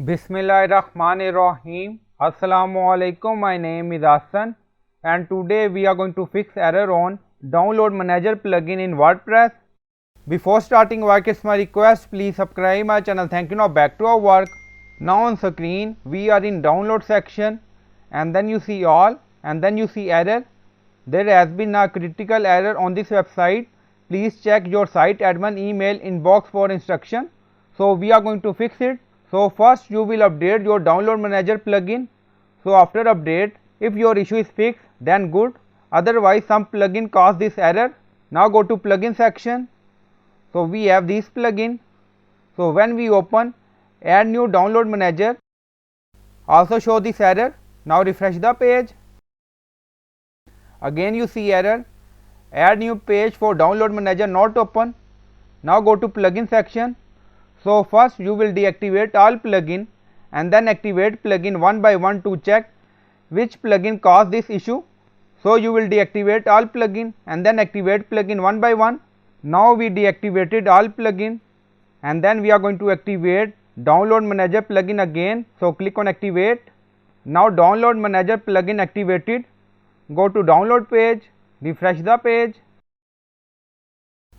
Bismillahirrahmanirrahim. Assalamu alaikum. My name is Hassan and today we are going to fix error on download manager plugin in WordPress. Before starting work, it's my request, please subscribe my channel. Thank you. Now back to our work. Now on screen we are in download section and then you see all and then you see error. There has been a critical error on this website. Please check your site admin email inbox for instruction. So we are going to fix it. So first you will update your download manager plugin. So after update, if your issue is fixed, then good, otherwise some plugin caused this error. Now go to plugin section. So we have this plugin. So when we open add new download manager, also show this error. Now refresh the page. Again you see error, add new page for download manager not open. Now go to plugin section. So first you will deactivate all plugin and then activate plugin one by one to check which plugin caused this issue. So you will deactivate all plugin and then activate plugin one by one. Now we deactivated all plugin and then we are going to activate download manager plugin again. So click on activate. Now download manager plugin activated. Go to download page, refresh the page.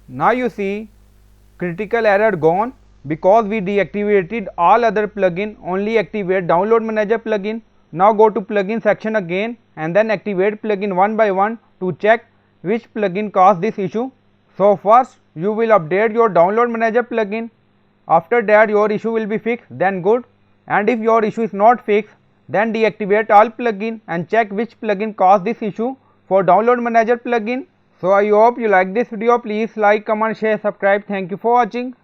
Now you see critical error gone. Because we deactivated all other plugin, only activate download manager plugin. Now go to plugin section again and then activate plugin one by one to check which plugin caused this issue. So first you will update your download manager plugin. After that your issue will be fixed, then good. And if your issue is not fixed, then deactivate all plugin and check which plugin caused this issue for download manager plugin. So I hope you like this video. Please like, comment, share, subscribe. Thank you for watching.